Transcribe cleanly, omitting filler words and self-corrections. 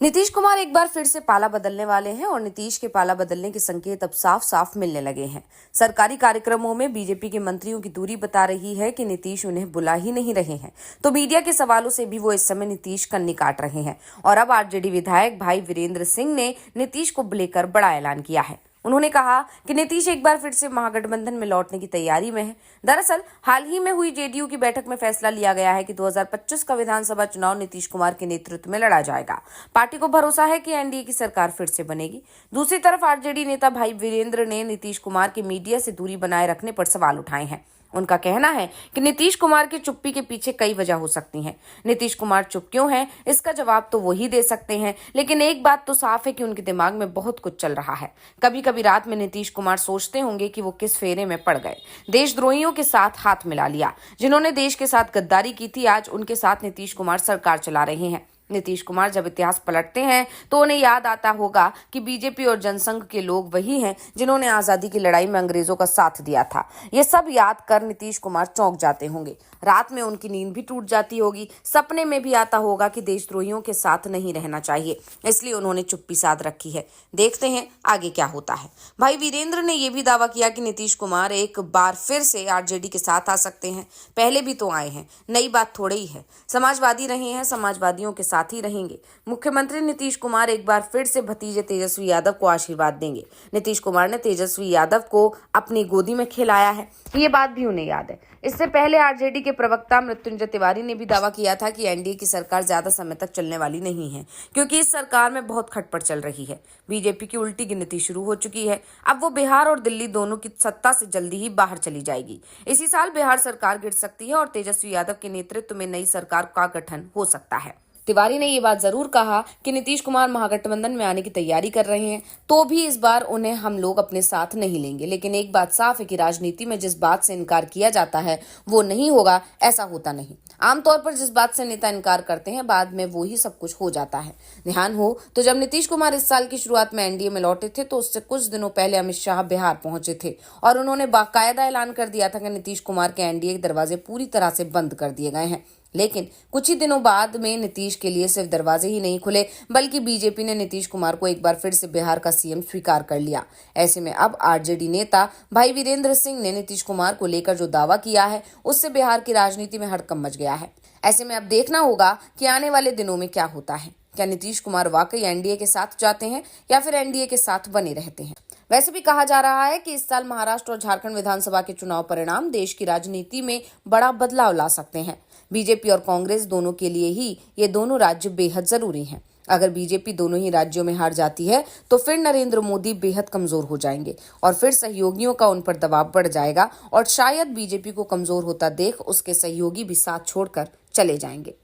नीतीश कुमार एक बार फिर से पाला बदलने वाले हैं और नीतीश के पाला बदलने के संकेत अब साफ साफ मिलने लगे हैं। सरकारी कार्यक्रमों में बीजेपी के मंत्रियों की दूरी बता रही है कि नीतीश उन्हें बुला ही नहीं रहे हैं, तो मीडिया के सवालों से भी वो इस समय नीतीश कन्नी काट रहे हैं। और अब आरजेडी विधायक भाई वीरेंद्र सिंह ने नीतीश को लेकर बड़ा ऐलान किया है। उन्होंने कहा कि नीतीश एक बार फिर से महागठबंधन में लौटने की तैयारी में है। दरअसल हाल ही में हुई जेडीयू की बैठक में फैसला लिया गया है कि 2025 का विधानसभा चुनाव नीतीश कुमार के नेतृत्व में लड़ा जाएगा। पार्टी को भरोसा है कि एनडीए की सरकार फिर से बनेगी। दूसरी तरफ आरजेडी नेता भाई वीरेंद्र ने नीतीश कुमार के मीडिया से दूरी बनाए रखने पर सवाल उठाए हैं। उनका कहना है कि नीतीश कुमार की चुप्पी के पीछे कई वजह हो सकती हैं। नीतीश कुमार चुप क्यों हैं, इसका जवाब तो वही दे सकते हैं, लेकिन एक बात तो साफ है कि उनके दिमाग में बहुत कुछ चल रहा है। कभी कभी रात में नीतीश कुमार सोचते होंगे कि वो किस फेरे में पड़ गए। देशद्रोहियों के साथ हाथ मिला लिया। जिन्होंने देश के साथ गद्दारी की थी, आज उनके साथ नीतीश कुमार सरकार चला रहे हैं। नीतीश कुमार जब इतिहास पलटते हैं तो उन्हें याद आता होगा कि बीजेपी और जनसंघ के लोग वही हैं जिन्होंने आजादी की लड़ाई में अंग्रेजों का साथ दिया था। ये सब याद कर नीतीश कुमार चौंक जाते होंगे। रात में उनकी नींद भी टूट जाती होगी। सपने में भी आता होगा कि देशद्रोहियों के साथ नहीं रहना चाहिए, इसलिए उन्होंने चुप्पी साध रखी है। देखते हैं आगे क्या होता है। भाई वीरेंद्र ने यह भी दावा किया कि नीतीश कुमार एक बार फिर से आरजेडी के साथ आ सकते हैं। पहले भी तो आए हैं, नई बात थोड़ी ही है। समाजवादी रहे हैं, समाजवादियों के साथ ही रहेंगे। मुख्यमंत्री नीतीश कुमार एक बार फिर से भतीजे तेजस्वी यादव को आशीर्वाद देंगे। नीतीश कुमार ने तेजस्वी यादव को अपनी गोदी में खिलाया है, ये बात भी उन्हें याद है। इससे पहले आरजेडी के प्रवक्ता मृत्युंजय तिवारी ने भी दावा किया था कि एनडीए की सरकार ज्यादा समय तक चलने वाली नहीं है, क्योंकि इस सरकार में बहुत खटपट चल रही है। बीजेपी की उल्टी गिनती शुरू हो चुकी है। अब वो बिहार और दिल्ली दोनों की सत्ता से जल्दी ही बाहर चली जाएगी। इसी साल बिहार सरकार गिर सकती है और तेजस्वी यादव के नेतृत्व में नई सरकार का गठन हो सकता है। तिवारी ने ये बात जरूर कहा कि नीतीश कुमार महागठबंधन में आने की तैयारी कर रहे हैं, तो भी इस बार उन्हें हम लोग अपने साथ नहीं लेंगे। लेकिन एक बात साफ है कि राजनीति में जिस बात से इनकार किया जाता है वो नहीं होगा, ऐसा होता नहीं। आमतौर पर जिस बात से नेता इनकार करते हैं, बाद में वो ही सब कुछ हो जाता है। ध्यान हो तो जब नीतीश कुमार इस साल की शुरुआत में एनडीए में लौटे थे, तो उससे कुछ दिनों पहले अमित शाह बिहार पहुंचे थे और उन्होंने बाकायदा ऐलान कर दिया था कि नीतीश कुमार के एनडीए के दरवाजे पूरी तरह से बंद कर दिए गए हैं। लेकिन कुछ ही दिनों बाद में नीतीश के लिए सिर्फ दरवाजे ही नहीं खुले, बल्कि बीजेपी ने नीतीश कुमार को एक बार फिर से बिहार का सीएम स्वीकार कर लिया। ऐसे में अब आरजेडी नेता भाई वीरेंद्र सिंह ने नीतीश कुमार को लेकर जो दावा किया है, उससे बिहार की राजनीति में हड़कंप मच गया है। ऐसे में अब देखना होगा कि आने वाले दिनों में क्या होता है। क्या नीतीश कुमार वाकई एनडीए के साथ जाते हैं या फिर एनडीए के साथ बने रहते हैं। वैसे भी कहा जा रहा है कि इस साल महाराष्ट्र और झारखंड विधानसभा के चुनाव परिणाम देश की राजनीति में बड़ा बदलाव ला सकते हैं। बीजेपी और कांग्रेस दोनों के लिए ही ये दोनों राज्य बेहद जरूरी हैं। अगर बीजेपी दोनों ही राज्यों में हार जाती है तो फिर नरेंद्र मोदी बेहद कमजोर हो जाएंगे और फिर सहयोगियों का उन पर दबाव बढ़ जाएगा और शायद बीजेपी को कमजोर होता देख उसके सहयोगी भी साथ छोड़कर चले जाएंगे।